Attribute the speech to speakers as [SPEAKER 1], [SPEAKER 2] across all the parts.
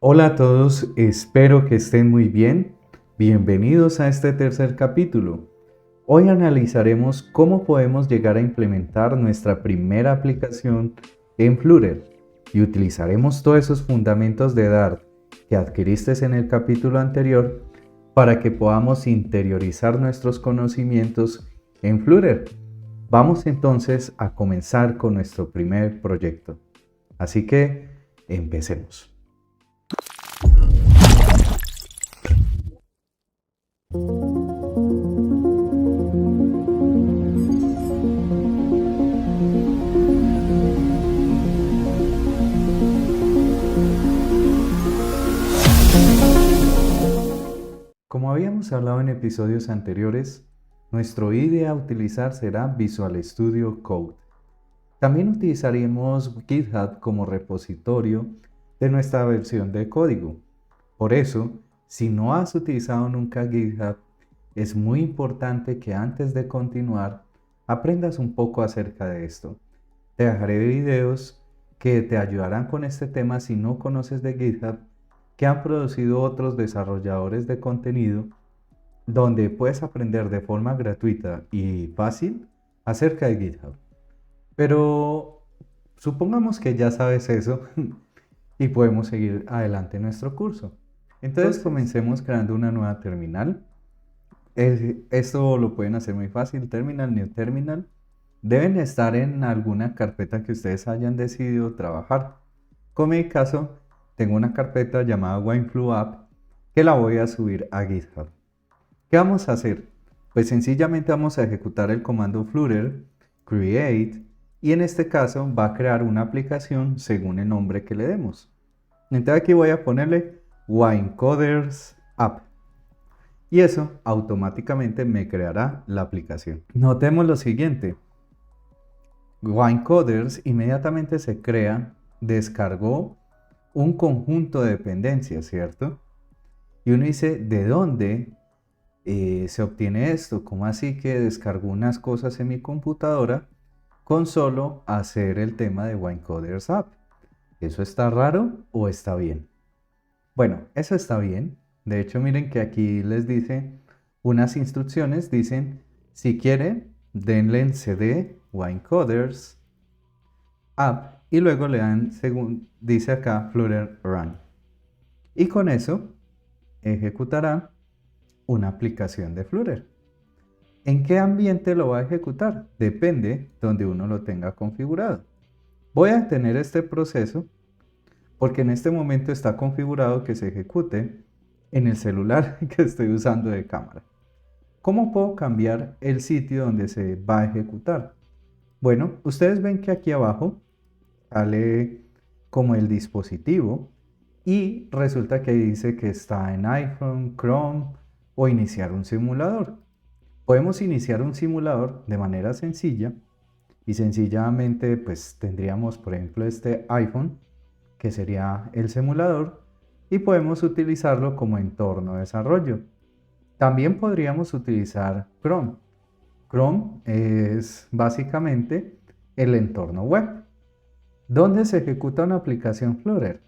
[SPEAKER 1] Hola a todos, espero que estén muy bien. Bienvenidos a este tercer capítulo. Hoy analizaremos cómo podemos llegar a implementar nuestra primera aplicación en Flutter y utilizaremos todos esos fundamentos de Dart que adquiriste en el capítulo anterior para que podamos interiorizar nuestros conocimientos en Flutter. Vamos entonces a comenzar con nuestro primer proyecto. Así que empecemos. Como habíamos hablado en episodios anteriores, nuestro IDE a utilizar será Visual Studio Code. También utilizaremos GitHub como repositorio de nuestra versión de código. Por eso, si no has utilizado nunca GitHub, es muy importante que antes de continuar aprendas un poco acerca de esto. Te dejaré videos que te ayudarán con este tema si no conoces de GitHub, que han producido otros desarrolladores de contenido, donde puedes aprender de forma gratuita y fácil acerca de GitHub. Pero supongamos que ya sabes eso y podemos seguir adelante en nuestro curso. Entonces comencemos creando una nueva terminal. Esto lo pueden hacer muy fácil, terminal, new terminal. Deben estar en alguna carpeta que ustedes hayan decidido trabajar. Como en mi caso, tengo una carpeta llamada WineFlu App que la voy a subir a GitHub. ¿Qué vamos a hacer? Pues sencillamente vamos a ejecutar el comando flutter create y en este caso va a crear una aplicación según el nombre que le demos. Entonces aquí voy a ponerle Winecoders App y eso automáticamente me creará la aplicación. Notemos lo siguiente. Winecoders inmediatamente se crea, descargó un conjunto de dependencias, ¿cierto? Y uno dice, ¿de dónde se obtiene esto? ¿Cómo así que descargó unas cosas en mi computadora con solo hacer el tema de Winecoders App? ¿Eso está raro o está bien? Bueno, eso está bien. De hecho, miren que aquí les dice unas instrucciones. Dicen, si quieren, denle en cd Winecoders App y luego le dan, según dice acá, Flutter Run. Y con eso ejecutará una aplicación de Flutter. ¿En qué ambiente lo va a ejecutar? Depende donde uno lo tenga configurado. Voy a detener este proceso porque en este momento está configurado que se ejecute en el celular que estoy usando de cámara. ¿Cómo puedo cambiar el sitio donde se va a ejecutar? Bueno, ustedes ven que aquí abajo sale como el dispositivo y resulta que dice que está en iPhone, Chrome o iniciar un simulador. Podemos iniciar un simulador de manera sencilla y sencillamente pues tendríamos por ejemplo este iPhone que sería el simulador y podemos utilizarlo como entorno de desarrollo. También podríamos utilizar Chrome. Chrome es básicamente el entorno web. ¿Dónde se ejecuta una aplicación Flutter?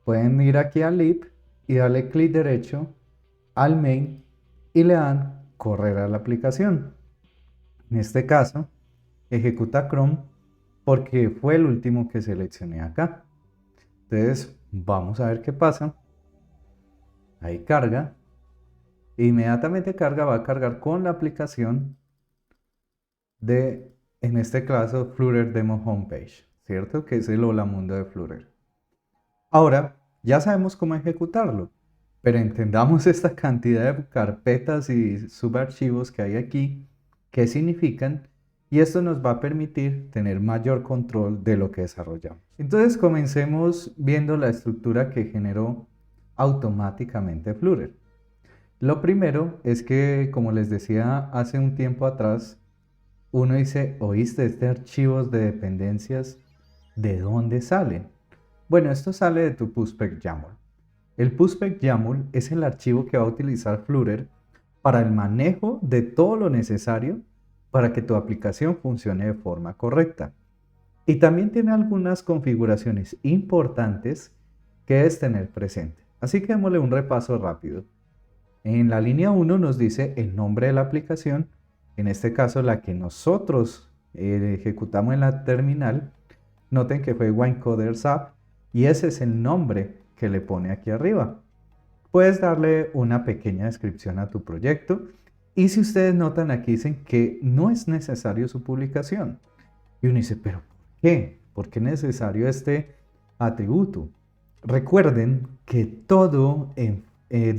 [SPEAKER 1] Pueden ir aquí a lib y darle clic derecho al main y le dan correr a la aplicación. En este caso, ejecuta Chrome porque fue el último que seleccioné acá. Entonces, vamos a ver qué pasa. Ahí carga. Inmediatamente carga, va a cargar con la aplicación de, en este caso, Flutter Demo Homepage, ¿cierto? Que es el Hola Mundo de Flutter. Ahora, ya sabemos cómo ejecutarlo, pero entendamos esta cantidad de carpetas y subarchivos que hay aquí, qué significan, y esto nos va a permitir tener mayor control de lo que desarrollamos. Entonces, comencemos viendo la estructura que generó automáticamente Flutter. Lo primero es que, como les decía hace un tiempo atrás, uno dice, ¿oíste este archivos de dependencias? ¿De dónde salen? Bueno, esto sale de tu Pushback YAML. El Pushback YAML es el archivo que va a utilizar Flutter para el manejo de todo lo necesario para que tu aplicación funcione de forma correcta. Y también tiene algunas configuraciones importantes que es tener presente. Así que démosle un repaso rápido. En la línea 1 nos dice el nombre de la aplicación, en este caso la que nosotros ejecutamos en la terminal. Noten que fue Winecoders App y ese es el nombre que le pone aquí arriba. Puedes darle una pequeña descripción a tu proyecto y si ustedes notan aquí dicen que no es necesario su publicación. Y uno dice, ¿pero por qué? ¿Por qué es necesario este atributo? Recuerden que todo en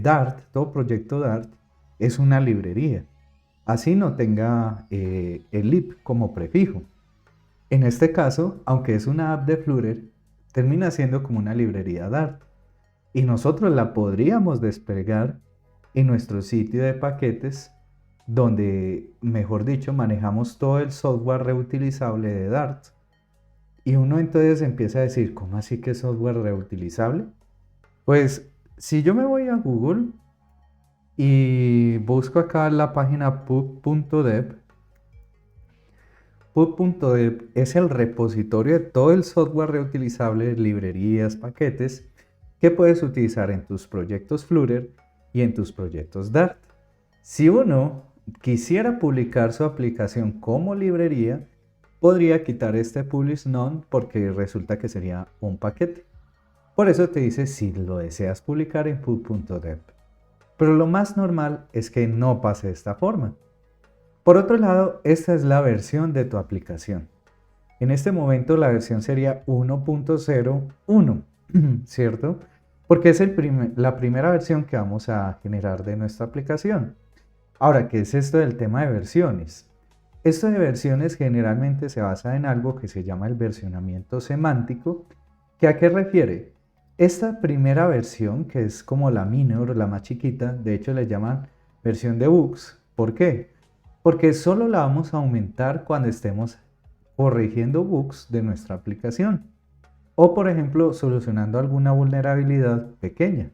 [SPEAKER 1] Dart, todo proyecto Dart es una librería. Así no tenga el lib como prefijo. En este caso, aunque es una app de Flutter, termina siendo como una librería Dart. Y nosotros la podríamos desplegar en nuestro sitio de paquetes, donde, mejor dicho, manejamos todo el software reutilizable de Dart. Y uno entonces empieza a decir, ¿cómo así que es software reutilizable? Pues si yo me voy a Google y busco acá la página pub.dev, pub.dev es el repositorio de todo el software reutilizable, librerías, paquetes que puedes utilizar en tus proyectos Flutter y en tus proyectos Dart. Si uno quisiera publicar su aplicación como librería, podría quitar este publish none porque resulta que sería un paquete. Por eso te dice si lo deseas publicar en pub.dev. Pero lo más normal es que no pase de esta forma. Por otro lado, esta es la versión de tu aplicación. En este momento la versión sería 1.01, ¿cierto? Porque es la primera versión que vamos a generar de nuestra aplicación. Ahora, ¿qué es esto del tema de versiones? Esto de versiones generalmente se basa en algo que se llama el versionamiento semántico, que ¿a qué refiere? Esta primera versión, que es como la minor, la más chiquita, de hecho le llaman versión de bugs. ¿Por qué? Porque solo la vamos a aumentar cuando estemos corrigiendo bugs de nuestra aplicación o, por ejemplo, solucionando alguna vulnerabilidad pequeña.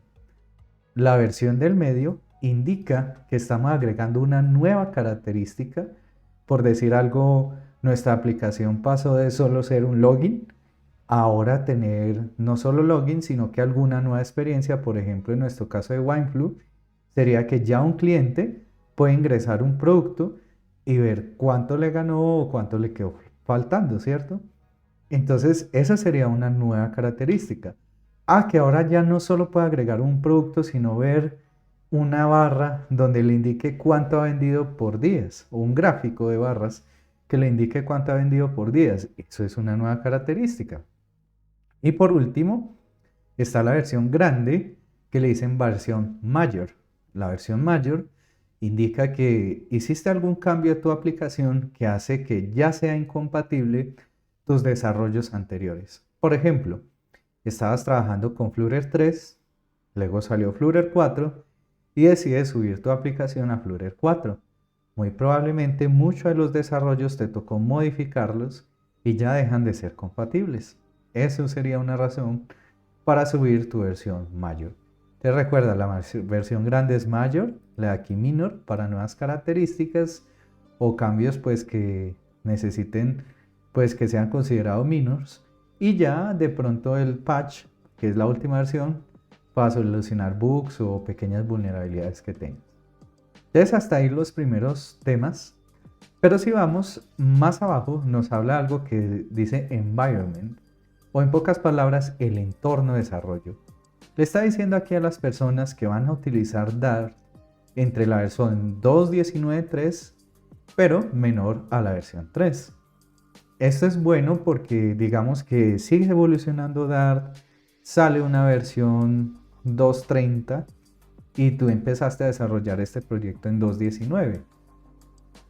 [SPEAKER 1] La versión del medio indica que estamos agregando una nueva característica. Por decir algo, nuestra aplicación pasó de solo ser un login a ahora tener no solo login, sino que alguna nueva experiencia. Por ejemplo, en nuestro caso de WineFlu, sería que ya un cliente puede ingresar un producto y ver cuánto le ganó o cuánto le quedó faltando, ¿cierto? Entonces, esa sería una nueva característica. Que ahora ya no solo puede agregar un producto, sino ver una barra donde le indique cuánto ha vendido por días, o un gráfico de barras que le indique cuánto ha vendido por días. Eso es una nueva característica. Y por último, está la versión grande, que le dicen versión mayor. La versión mayor indica que hiciste algún cambio a tu aplicación que hace que ya sea incompatible tus desarrollos anteriores. Por ejemplo, estabas trabajando con Flutter 3, luego salió Flutter 4 y decides subir tu aplicación a Flutter 4. Muy probablemente muchos de los desarrollos te tocó modificarlos y ya dejan de ser compatibles. Eso sería una razón para subir tu versión mayor. Te recuerda, la versión grande es mayor, la de aquí minor para nuevas características o cambios pues que necesiten pues que sean considerados minors, y ya de pronto el patch, que es la última versión, para solucionar bugs o pequeñas vulnerabilidades que tengas. Entonces hasta ahí los primeros temas, pero si vamos más abajo nos habla algo que dice environment, o en pocas palabras el entorno de desarrollo. Le está diciendo aquí a las personas que van a utilizar Dart entre la versión 2.19.3 pero menor a la versión 3. Esto es bueno porque digamos que sigue evolucionando Dart, sale una versión 2.30 y tú empezaste a desarrollar este proyecto en 2.19.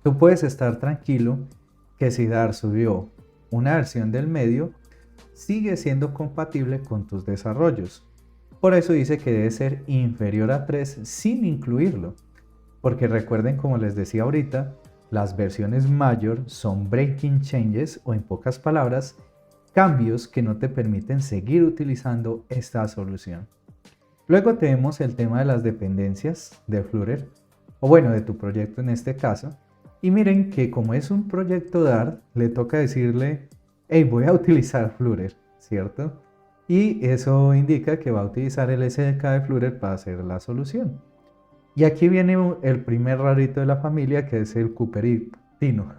[SPEAKER 1] Tú puedes estar tranquilo que si Dart subió una versión del medio, sigue siendo compatible con tus desarrollos. Por eso dice que debe ser inferior a 3 sin incluirlo. Porque recuerden, como les decía ahorita, las versiones mayor son breaking changes o en pocas palabras, cambios que no te permiten seguir utilizando esta solución. Luego tenemos el tema de las dependencias de Flutter, o bueno, de tu proyecto en este caso. Y miren que como es un proyecto Dart, le toca decirle, hey, voy a utilizar Flutter, ¿cierto? y eso indica que va a utilizar el SDK de Flutter para hacer la solución. Y aquí viene el primer rarito de la familia, que es el cupertino.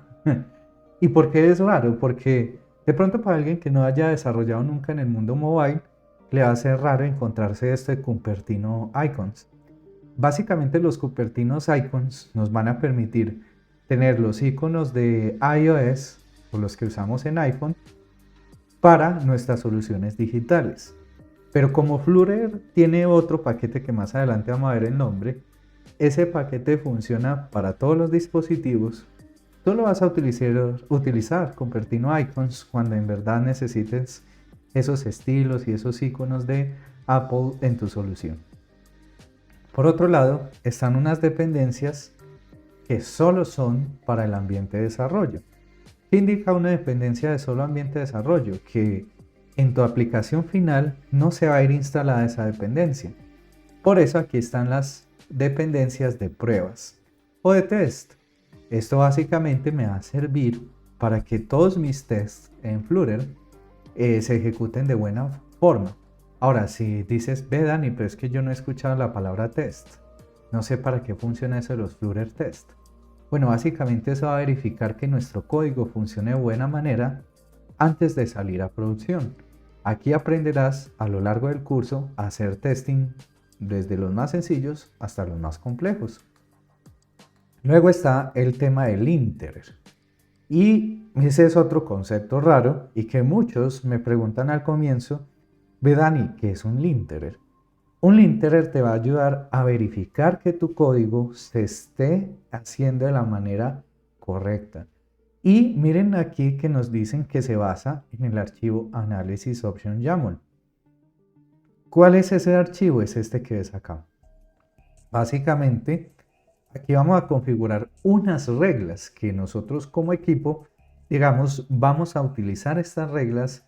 [SPEAKER 1] ¿Y por qué es raro? Porque de pronto para alguien que no haya desarrollado nunca en el mundo mobile, le va a ser raro encontrarse este Cupertino Icons. Básicamente los Cupertinos Icons nos van a permitir tener los iconos de iOS o los que usamos en iPhone para nuestras soluciones digitales. Pero como Flutter tiene otro paquete que más adelante vamos a ver el nombre, ese paquete funciona para todos los dispositivos. Tú lo vas a utilizar Cupertino Icons cuando en verdad necesites esos estilos y esos iconos de Apple en tu solución. Por otro lado, están unas dependencias que solo son para el ambiente de desarrollo. ¿Qué indica una dependencia de solo ambiente de desarrollo? Que en tu aplicación final no se va a ir instalada esa dependencia. Por eso aquí están las dependencias de pruebas o de test. Esto básicamente me va a servir para que todos mis tests en Flutter se ejecuten de buena forma. Ahora, si dices, ve Dani, pero es que yo no he escuchado la palabra test, no sé para qué funciona eso de los Flutter test. Bueno, básicamente eso va a verificar que nuestro código funcione de buena manera antes de salir a producción. Aquí aprenderás a lo largo del curso a hacer testing desde los más sencillos hasta los más complejos. Luego está el tema del linter. Y ese es otro concepto raro y que muchos me preguntan al comienzo, ve Dani, ¿qué es un linterer? Un linterer te va a ayudar a verificar que tu código se esté haciendo de la manera correcta. Y miren aquí que nos dicen que se basa en el archivo Analysis Option YAML. ¿Cuál es ese archivo? Es este que ves acá. Básicamente, aquí vamos a configurar unas reglas que nosotros como equipo, digamos, vamos a utilizar estas reglas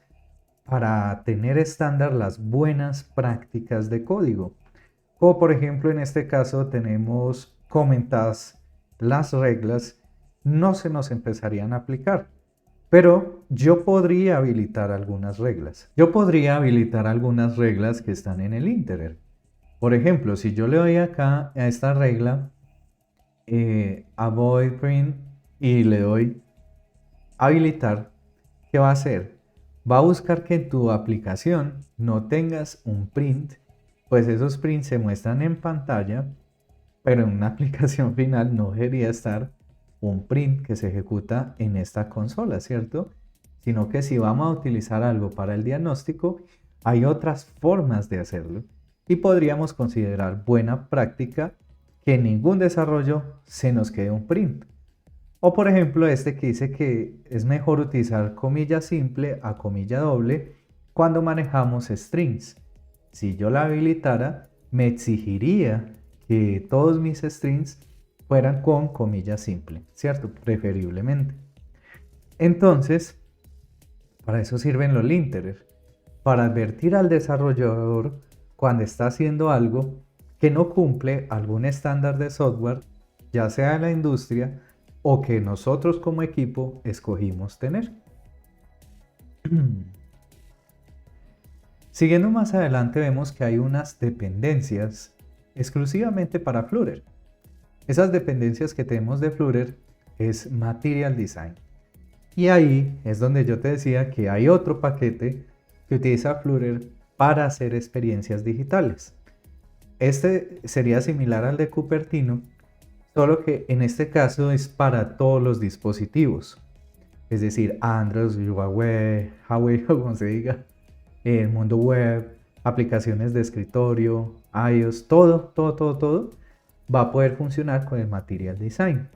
[SPEAKER 1] para tener estándar las buenas prácticas de código. O por ejemplo, en este caso tenemos comentadas las reglas, no se nos empezarían a aplicar. Pero yo podría habilitar algunas reglas. Yo podría habilitar algunas reglas que están en el linterer. Por ejemplo, si yo le doy acá a esta regla, avoid print, y le doy habilitar, ¿qué va a hacer? Va a buscar que en tu aplicación no tengas un print, pues esos prints se muestran en pantalla, pero en una aplicación final no debería estar un print que se ejecuta en esta consola, ¿cierto? Sino que si vamos a utilizar algo para el diagnóstico, hay otras formas de hacerlo y podríamos considerar buena práctica que en ningún desarrollo se nos quede un print. O por ejemplo este que dice que es mejor utilizar comilla simple a comilla doble cuando manejamos strings. Si yo la habilitara, me exigiría que todos mis strings fueran con comilla simple, ¿cierto? Preferiblemente. Entonces, para eso sirven los linterers, para advertir al desarrollador cuando está haciendo algo que no cumple algún estándar de software, ya sea en la industria o que nosotros como equipo escogimos tener. Siguiendo más adelante vemos que hay unas dependencias exclusivamente para Flutter. Esas dependencias que tenemos de Flutter es Material Design. Y ahí es donde yo te decía que hay otro paquete que utiliza Flutter para hacer experiencias digitales. Este sería similar al de Cupertino, solo que en este caso es para todos los dispositivos. Es decir, Android, Huawei, o como se diga, el mundo web, aplicaciones de escritorio, iOS, todo va a poder funcionar con el Material Design.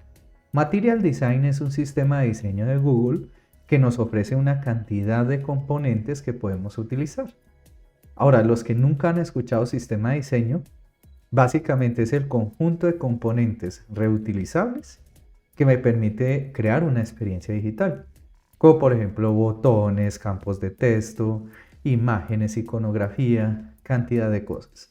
[SPEAKER 1] Material Design es un sistema de diseño de Google que nos ofrece una cantidad de componentes que podemos utilizar. Ahora, los que nunca han escuchado sistema de diseño, básicamente es el conjunto de componentes reutilizables que me permite crear una experiencia digital, como por ejemplo botones, campos de texto, imágenes, iconografía, cantidad de cosas.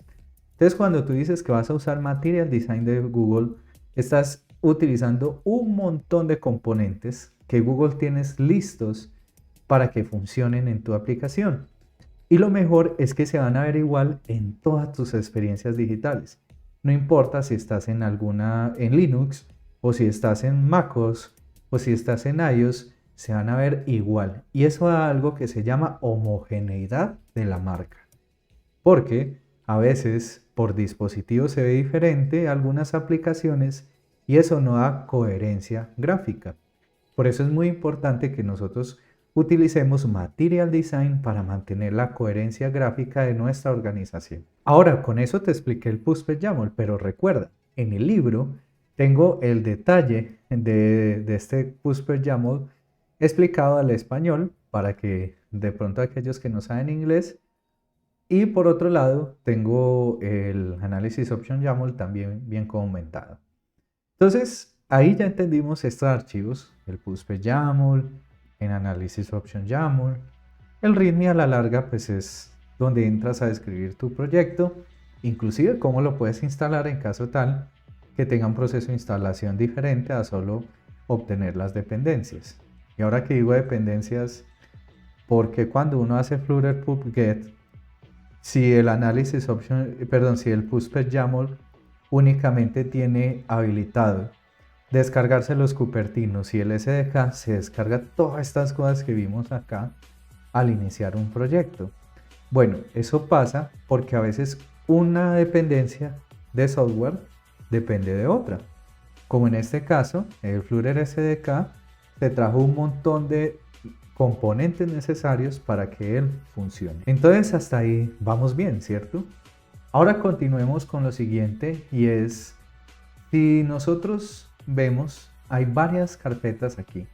[SPEAKER 1] Entonces, cuando tú dices que vas a usar Material Design de Google, estás utilizando un montón de componentes que Google tienes listos para que funcionen en tu aplicación. Y lo mejor es que se van a ver igual en todas tus experiencias digitales. No importa si estás en Linux, o si estás en MacOS, o si estás en iOS, se van a ver igual. Y eso da algo que se llama homogeneidad de la marca. Porque a veces por dispositivo se ve diferente algunas aplicaciones y eso no da coherencia gráfica. Por eso es muy importante que nosotros utilicemos Material Design para mantener la coherencia gráfica de nuestra organización. Ahora, con eso te expliqué el Puppet YAML, pero recuerda, en el libro tengo el detalle de este Puppet YAML explicado al español para que de pronto aquellos que no saben inglés. Y por otro lado, tengo el Analysis Option YAML también bien comentado. Entonces, ahí ya entendimos estos archivos, el Puppet YAML, el Analysis Option YAML. El README a la larga pues es donde entras a describir tu proyecto, inclusive cómo lo puedes instalar en caso tal que tenga un proceso de instalación diferente a solo obtener las dependencias. Y ahora que digo dependencias, porque cuando uno hace Flutter pub-get, si el Analysis Option, perdón, si el Puppet YAML únicamente tiene habilitado descargarse los cupertinos y el SDK, se descarga todas estas cosas que vimos acá al iniciar un proyecto. Bueno, eso pasa porque a veces una dependencia de software depende de otra. Como en este caso, el Flutter SDK te trajo un montón de componentes necesarios para que él funcione. Entonces hasta ahí vamos bien, ¿cierto? Ahora continuemos con lo siguiente y es, si nosotros vemos, hay varias carpetas aquí.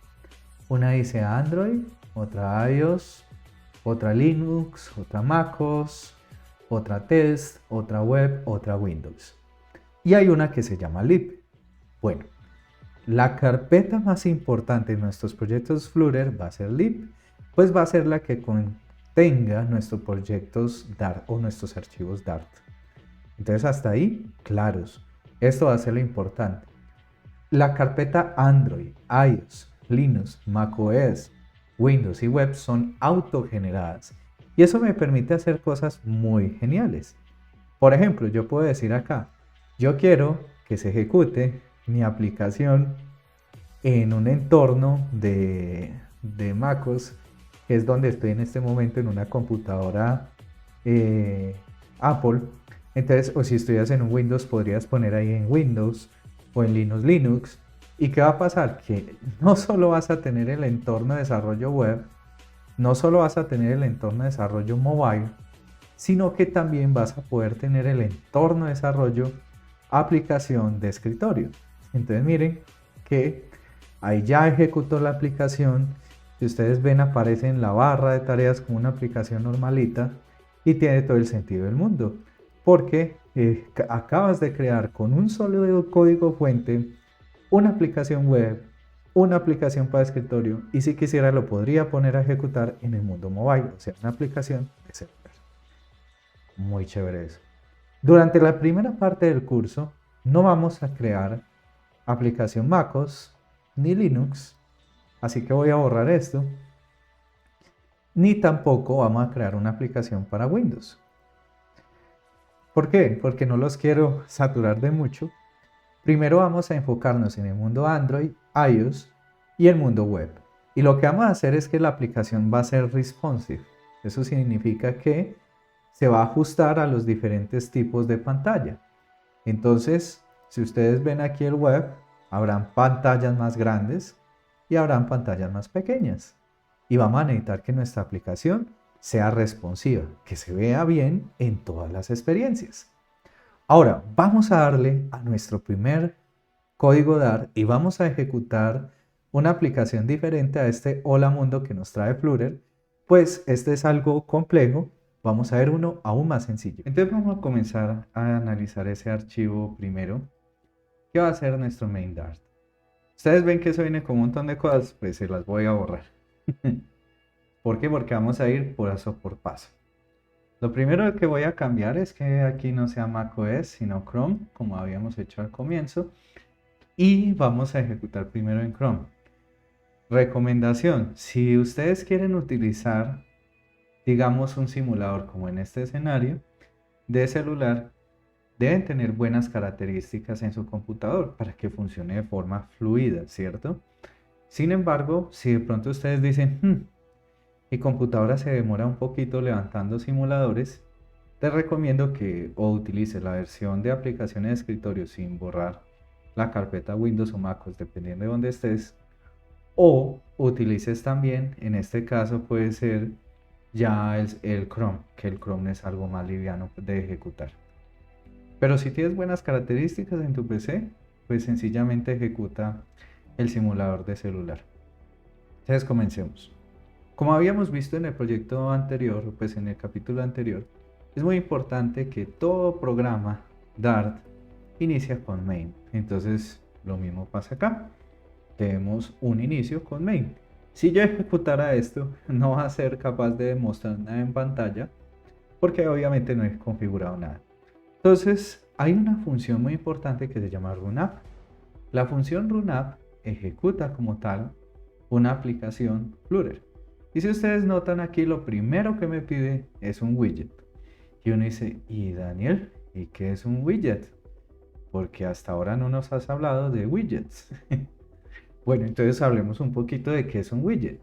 [SPEAKER 1] Una dice Android, otra iOS, otra Linux, otra MacOS, otra Test, otra Web, otra Windows. Y hay una que se llama Lib. Bueno, la carpeta más importante en nuestros proyectos Flutter va a ser Lib, pues va a ser la que contenga nuestros proyectos Dart o nuestros archivos Dart. Entonces hasta ahí, claros. Esto va a ser lo importante. La carpeta Android, iOS, Linux, macOS, Windows y Web son autogeneradas. Y eso me permite hacer cosas muy geniales. Por ejemplo, yo puedo decir acá, yo quiero que se ejecute mi aplicación en un entorno de MacOS, que es donde estoy en este momento en una computadora Apple. Entonces, o si estuvieras en un Windows, podrías poner ahí en Windows o en Linux. ¿Y qué va a pasar? Que no solo vas a tener el entorno de desarrollo web, no solo vas a tener el entorno de desarrollo mobile, sino que también vas a poder tener el entorno de desarrollo aplicación de escritorio. Entonces miren que ahí ya ejecutó la aplicación. Si ustedes ven, aparece en la barra de tareas como una aplicación normalita y tiene todo el sentido del mundo. Porque acabas de crear con un solo código fuente una aplicación web, una aplicación para escritorio y si quisiera lo podría poner a ejecutar en el mundo mobile, o sea, una aplicación de celular. Muy chévere eso. Durante la primera parte del curso no vamos a crear aplicación MacOS ni Linux, así que voy a borrar esto. Ni tampoco vamos a crear una aplicación para Windows. ¿Por qué? Porque no los quiero saturar de mucho. Primero vamos a enfocarnos en el mundo Android, iOS y el mundo web. Y lo que vamos a hacer es que la aplicación va a ser responsive. Eso significa que se va a ajustar a los diferentes tipos de pantalla. Entonces, si ustedes ven aquí el web, habrán pantallas más grandes y habrán pantallas más pequeñas. Y vamos a necesitar que nuestra aplicación sea responsiva, que se vea bien en todas las experiencias. Ahora, vamos a darle a nuestro primer código Dart y vamos a ejecutar una aplicación diferente a este Hola Mundo que nos trae Flutter, pues este es algo complejo. Vamos a ver uno aún más sencillo. Entonces vamos a comenzar a analizar ese archivo primero, que va a ser nuestro main Dart. Ustedes ven que eso viene con un montón de cosas, pues se las voy a borrar. ¿Por qué? Porque vamos a ir paso por paso. Lo primero que voy a cambiar es que aquí no sea macOS, sino Chrome, como habíamos hecho al comienzo. Y vamos a ejecutar primero en Chrome. Recomendación, si ustedes quieren utilizar digamos un simulador como en este escenario de celular, deben tener buenas características en su computador para que funcione de forma fluida, ¿cierto? Sin embargo, si de pronto ustedes dicen, mi computadora se demora un poquito levantando simuladores, te recomiendo que o utilices la versión de aplicaciones de escritorio sin borrar la carpeta Windows o MacOS, dependiendo de dónde estés, o utilices también, en este caso puede ser ya el Chrome, que el Chrome es algo más liviano de ejecutar. Pero si tienes buenas características en tu PC, pues sencillamente ejecuta el simulador de celular. Entonces comencemos. Como habíamos visto en el proyecto anterior, pues en el capítulo anterior, es muy importante que todo programa Dart inicia con main. Entonces lo mismo pasa acá. Tenemos un inicio con main. Si yo ejecutara esto, no va a ser capaz de demostrar nada en pantalla porque obviamente no he configurado nada. Entonces hay una función muy importante que se llama runapp. La función runapp ejecuta como tal una aplicación Flutter. Y si ustedes notan aquí, lo primero que me pide es un widget. Y uno dice, ¿y Daniel? ¿Y qué es un widget? Porque hasta ahora no nos has hablado de widgets. Bueno, entonces hablemos un poquito de qué es un widget.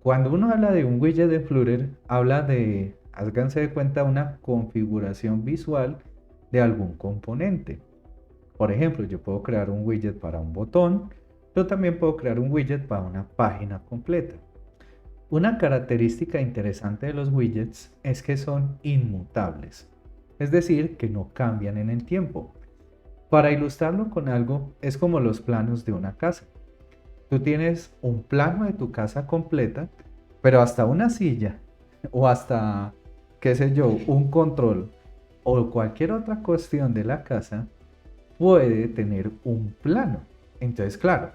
[SPEAKER 1] Cuando uno habla de un widget de Flutter, habla de, háganse de cuenta, una configuración visual de algún componente. Por ejemplo, yo puedo crear un widget para un botón, pero también puedo crear un widget para una página completa. Una característica interesante de los widgets es que son inmutables, es decir, que no cambian en el tiempo. Para ilustrarlo con algo, es como los planos de una casa. Tú tienes un plano de tu casa completa, pero hasta una silla o hasta, qué sé yo, un control o cualquier otra cuestión de la casa puede tener un plano. Entonces, claro,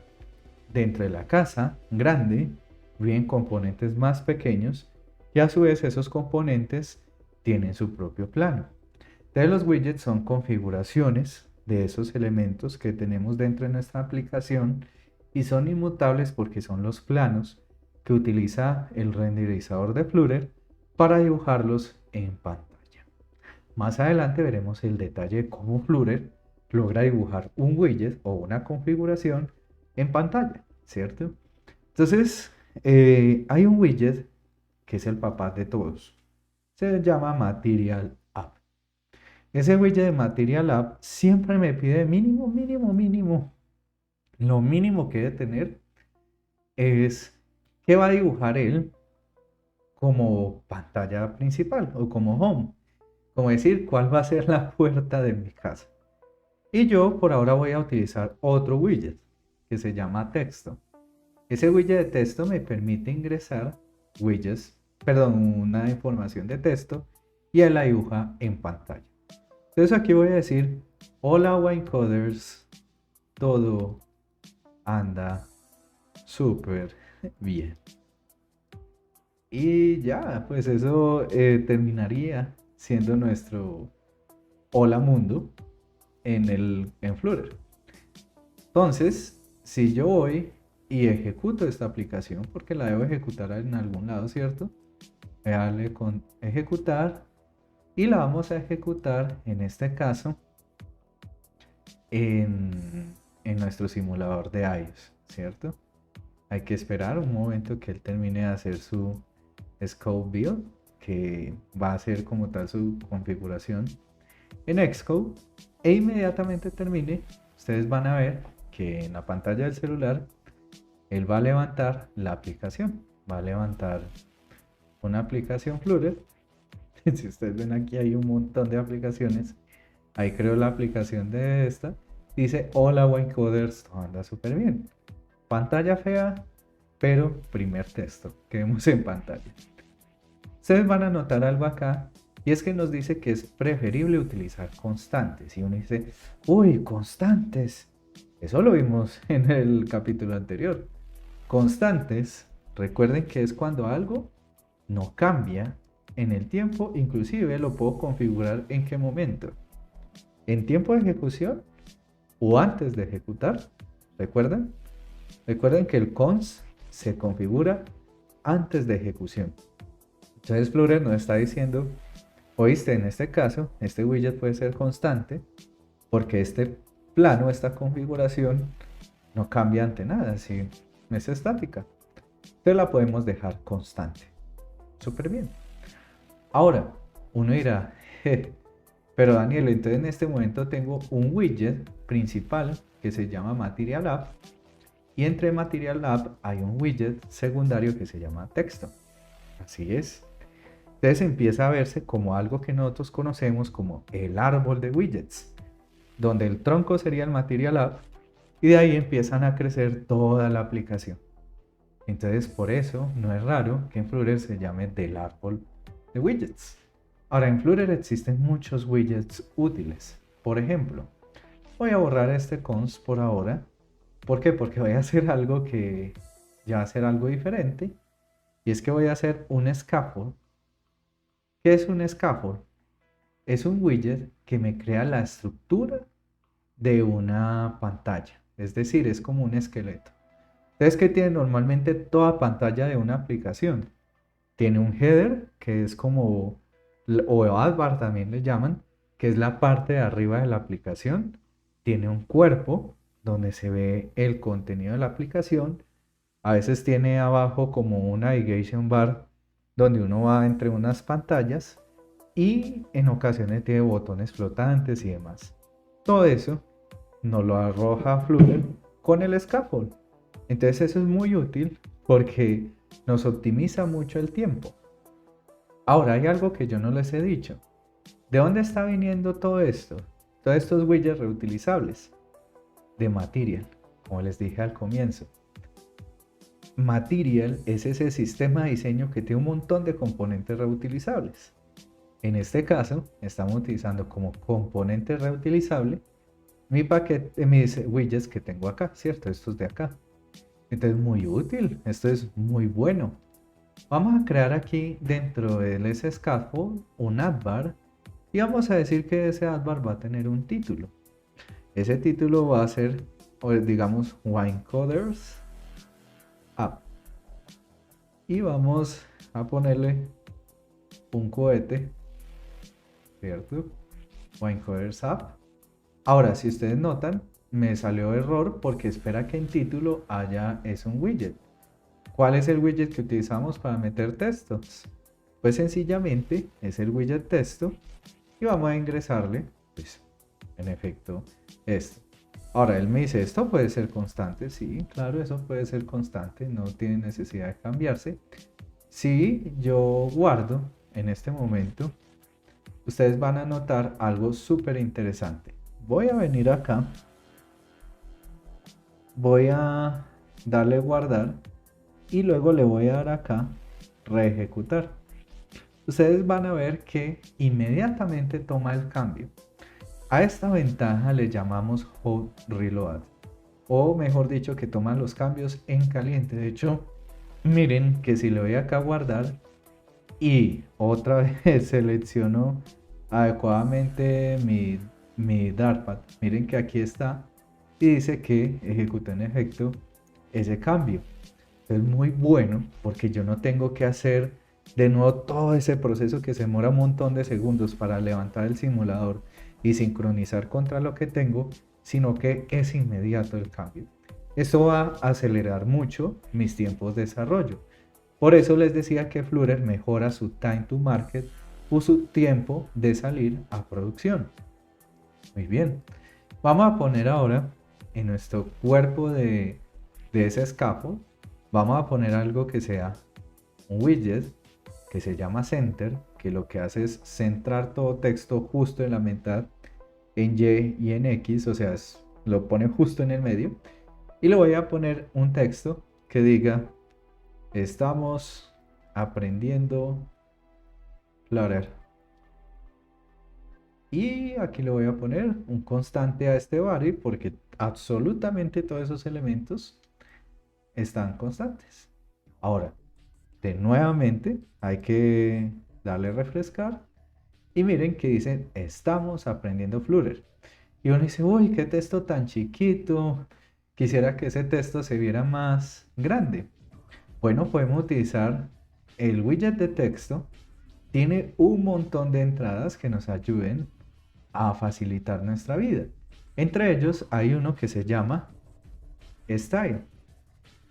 [SPEAKER 1] dentro de la casa grande viven componentes más pequeños y a su vez esos componentes tienen su propio plano. Entonces los widgets son configuraciones de esos elementos que tenemos dentro de nuestra aplicación y son inmutables porque son los planos que utiliza el renderizador de Flutter para dibujarlos en pantalla. Más adelante veremos el detalle de cómo Flutter logra dibujar un widget o una configuración en pantalla, ¿cierto? Entonces, hay un widget que es el papá de todos. Se llama Material App. Ese widget de Material App siempre me pide mínimo, mínimo, mínimo. Lo mínimo que debe tener es qué va a dibujar él como pantalla principal o como home. Como decir, cuál va a ser la puerta de mi casa. Y yo por ahora voy a utilizar otro widget que se llama texto. Ese widget de texto me permite ingresar una información de texto y él la dibuja en pantalla. Entonces aquí voy a decir, hola Winecoders, todo anda súper bien. Y ya, pues eso terminaría siendo nuestro hola mundo en Flutter. Entonces, si yo voy y ejecuto esta aplicación, porque la debo ejecutar en algún lado, ¿cierto? Voy a darle con ejecutar y la vamos a ejecutar en este caso en nuestro simulador de iOS, ¿cierto? Hay que esperar un momento que él termine de hacer su Scope Build, que va a hacer como tal su configuración en Xcode, e inmediatamente termine, ustedes van a ver que en la pantalla del celular él va a levantar la aplicación, va a levantar una aplicación Flutter. Si ustedes ven aquí hay un montón de aplicaciones, ahí creo la aplicación de esta, dice hola Winecoders, todo anda súper bien, pantalla fea, pero primer texto que vemos en pantalla. Ustedes van a notar algo acá y es que nos dice que es preferible utilizar constantes y uno dice, uy, constantes, eso lo vimos en el capítulo anterior. Constantes, recuerden que es cuando algo no cambia en el tiempo, inclusive lo puedo configurar en qué momento, en tiempo de ejecución o antes de ejecutar. Recuerden que el const se configura antes de ejecución. Entonces Flutter nos está diciendo, oíste, en este caso, este widget puede ser constante porque este plano, esta configuración no cambia ante nada, si es estática. Entonces la podemos dejar constante. Súper bien. Ahora, uno dirá, pero Daniel, entonces en este momento tengo un widget principal que se llama Material App y entre Material App hay un widget secundario que se llama texto. Así es. Entonces empieza a verse como algo que nosotros conocemos como el árbol de widgets, donde el tronco sería el Material App y de ahí empiezan a crecer toda la aplicación. Entonces por eso no es raro que en Flutter se llame del árbol de widgets. Ahora en Flutter existen muchos widgets útiles. Por ejemplo, voy a borrar este const por ahora. ¿Por qué? Porque voy a hacer algo que ya va a ser algo diferente. Y es que voy a hacer un scaffold. ¿Qué es un scaffold? Es un widget que me crea la estructura de una pantalla. Es decir, es como un esqueleto. Entonces, ¿qué tiene normalmente toda pantalla de una aplicación? Tiene un header, que es como, o adbar también le llaman, que es la parte de arriba de la aplicación. Tiene un cuerpo, donde se ve el contenido de la aplicación. A veces tiene abajo como un navigation bar, donde uno va entre unas pantallas. Y en ocasiones tiene botones flotantes y demás. Todo eso nos lo arroja Flutter con el scaffold. Entonces eso es muy útil porque nos optimiza mucho el tiempo. Ahora hay algo que yo no les he dicho. ¿De dónde está viniendo todo esto? Todos estos widgets reutilizables. De Material, como les dije al comienzo. Material es ese sistema de diseño que tiene un montón de componentes reutilizables. En este caso, estamos utilizando como componente reutilizable mi paquete, mis widgets que tengo acá, ¿cierto? Estos de acá. Entonces, muy útil, esto es muy bueno. Vamos a crear aquí dentro del scaffold un adbar y vamos a decir que ese adbar va a tener un título. Ese título va a ser, digamos, Winecoders App. Y vamos a ponerle un cohete, ¿cierto? Winecoders App. Ahora, si ustedes notan, me salió error porque espera que en título haya es un widget. ¿Cuál es el widget que utilizamos para meter textos? Pues sencillamente es el widget texto y vamos a ingresarle, pues, en efecto, esto. Ahora él me dice, ¿esto puede ser constante? Sí, claro, eso puede ser constante, no tiene necesidad de cambiarse. Si yo guardo en este momento, ustedes van a notar algo súper interesante. Voy a venir acá, voy a darle guardar y luego le voy a dar acá reejecutar. Ustedes van a ver que inmediatamente toma el cambio. A esta ventaja le llamamos hot reload, o mejor dicho, que toma los cambios en caliente. De hecho, miren que si le doy acá a guardar y otra vez selecciono adecuadamente mi Dartpad, miren que aquí está y dice que ejecutó en efecto ese cambio. Es muy bueno porque yo no tengo que hacer de nuevo todo ese proceso que se demora un montón de segundos para levantar el simulador y sincronizar contra lo que tengo, sino que es inmediato el cambio. Esto va a acelerar mucho mis tiempos de desarrollo. Por eso les decía que Flutter mejora su time to market o su tiempo de salir a producción. Muy bien. Vamos a poner ahora en nuestro cuerpo de ese scaffold, vamos a poner algo que sea un widget que se llama center, que lo que hace es centrar todo texto justo en la mitad, en Y y en X, o sea, lo pone justo en el medio. Y le voy a poner un texto que diga, estamos aprendiendo Flutter. Y aquí le voy a poner un constante a este body porque absolutamente todos esos elementos están constantes. Ahora, nuevamente hay que darle refrescar y miren que dice estamos aprendiendo Flutter y uno dice, uy, qué texto tan chiquito, quisiera que ese texto se viera más grande. Bueno, podemos utilizar el widget de texto tiene un montón de entradas que nos ayuden a facilitar nuestra vida. Entre ellos hay uno que se llama Style,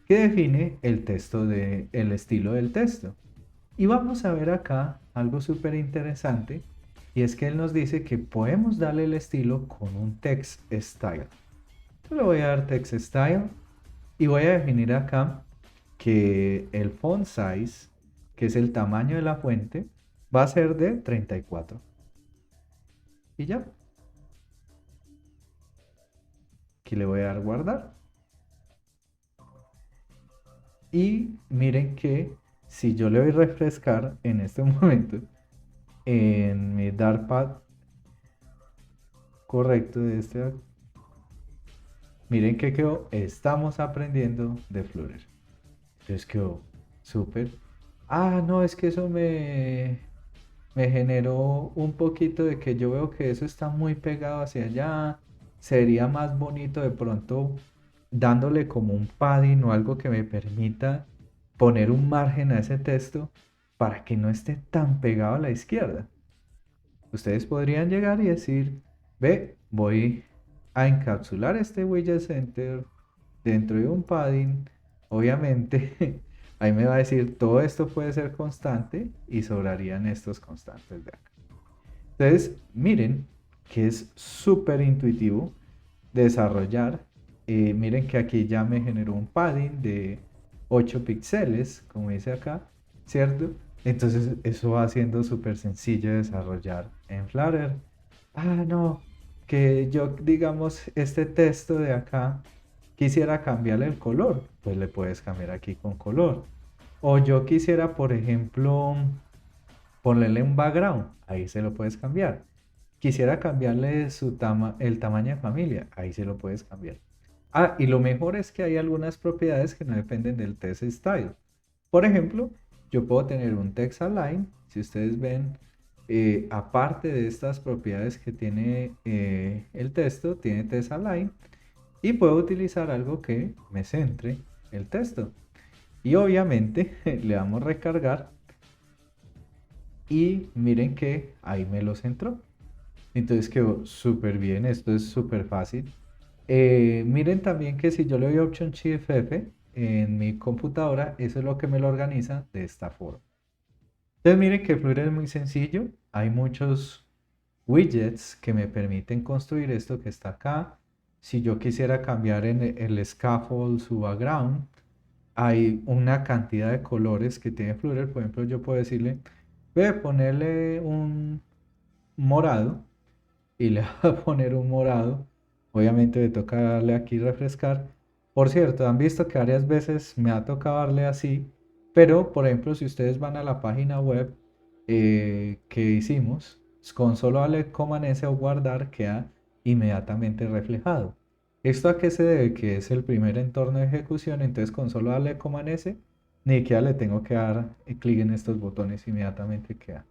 [SPEAKER 1] que define el estilo del texto. Y vamos a ver acá algo súper interesante, y es que él nos dice que podemos darle el estilo con un text style. Yo le voy a dar text style y voy a definir acá que el font size, que es el tamaño de la fuente, va a ser de 34. Y ya. Aquí le voy a dar guardar. Y miren que si yo le doy refrescar en este momento en mi Dartpad correcto de este, miren que quedó, estamos aprendiendo de Flutter. Entonces quedó súper. Ah, no, es que eso me generó un poquito de que yo veo que eso está muy pegado hacia allá. Sería más bonito de pronto dándole como un padding o algo que me permita poner un margen a ese texto para que no esté tan pegado a la izquierda. Ustedes podrían llegar y decir, ve, voy a encapsular este widget center dentro de un padding. Obviamente, ahí me va a decir, todo esto puede ser constante y sobrarían estos constantes de acá. Entonces, miren que es súper intuitivo desarrollar. Miren que aquí ya me generó un padding de 8 píxeles, como dice acá, ¿cierto? Entonces eso va siendo súper sencillo de desarrollar en Flutter. Ah, no, que yo, digamos, este texto de acá quisiera cambiarle el color, pues le puedes cambiar aquí con color. O yo quisiera, por ejemplo, ponerle un background, ahí se lo puedes cambiar. Quisiera cambiarle el tamaño de familia, ahí se lo puedes cambiar. Ah, y lo mejor es que hay algunas propiedades que no dependen del text style. Por ejemplo, yo puedo tener un text align, si ustedes ven, aparte de estas propiedades que tiene el texto, tiene text align, y puedo utilizar algo que me centre el texto. Y obviamente le damos recargar y miren que ahí me lo centró. Entonces quedó súper bien, esto es súper fácil. Miren también que si yo le doy Option Shift F en mi computadora, eso es lo que me lo organiza de esta forma. Entonces miren que Flutter es muy sencillo, hay muchos widgets que me permiten construir esto que está acá. Si yo quisiera cambiar en el scaffold su background, hay una cantidad de colores que tiene Flutter. Por ejemplo, yo puedo decirle, voy a ponerle un morado y le voy a poner un morado. Obviamente me toca darle aquí refrescar. Por cierto, han visto que varias veces me ha tocado darle así, pero por ejemplo, si ustedes van a la página web que hicimos, con solo darle Command S o guardar queda inmediatamente reflejado. ¿Esto a qué se debe? Que es el primer entorno de ejecución, entonces con solo darle Command S, ni siquiera le tengo que dar clic en estos botones, inmediatamente queda.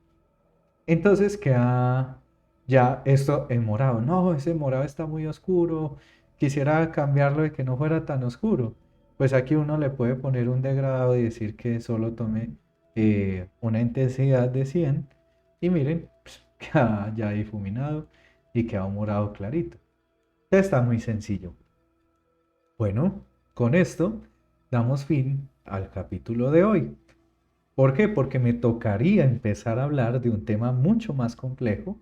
[SPEAKER 1] Entonces queda ya esto en morado. No, ese morado está muy oscuro. Quisiera cambiarlo de que no fuera tan oscuro. Pues aquí uno le puede poner un degradado y decir que solo tome una intensidad de 100. Y miren, pues, queda ya difuminado y queda un morado clarito. Está muy sencillo. Bueno, con esto damos fin al capítulo de hoy. ¿Por qué? Porque me tocaría empezar a hablar de un tema mucho más complejo,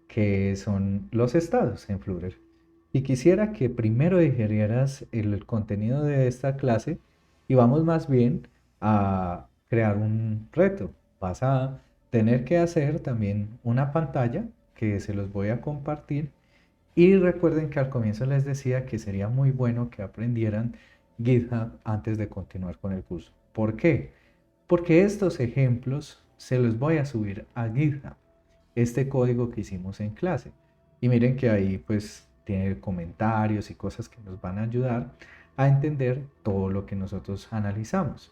[SPEAKER 1] que son los estados en Flutter. Y quisiera que primero digerieras el contenido de esta clase y vamos más bien a crear un reto. Vas a tener que hacer también una pantalla que se los voy a compartir. Y recuerden que al comienzo les decía que sería muy bueno que aprendieran GitHub antes de continuar con el curso. ¿Por qué? Porque estos ejemplos se los voy a subir a GitHub, este código que hicimos en clase. Y miren que ahí pues tiene comentarios y cosas que nos van a ayudar a entender todo lo que nosotros analizamos.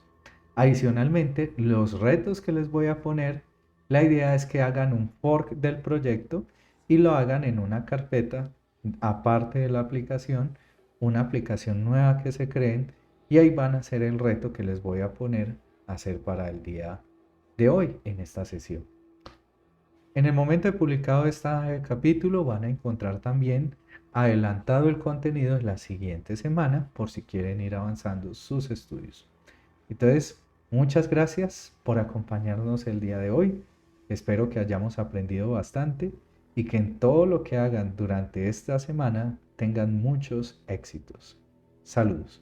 [SPEAKER 1] Adicionalmente, los retos que les voy a poner, la idea es que hagan un fork del proyecto y lo hagan en una carpeta aparte de la aplicación, una aplicación nueva que se creen, y ahí van a hacer el reto que les voy a poner a hacer para el día de hoy en esta sesión. En el momento de publicado este capítulo van a encontrar también adelantado el contenido de la siguiente semana por si quieren ir avanzando sus estudios. Entonces, muchas gracias por acompañarnos el día de hoy. Espero que hayamos aprendido bastante y que en todo lo que hagan durante esta semana tengan muchos éxitos. Saludos.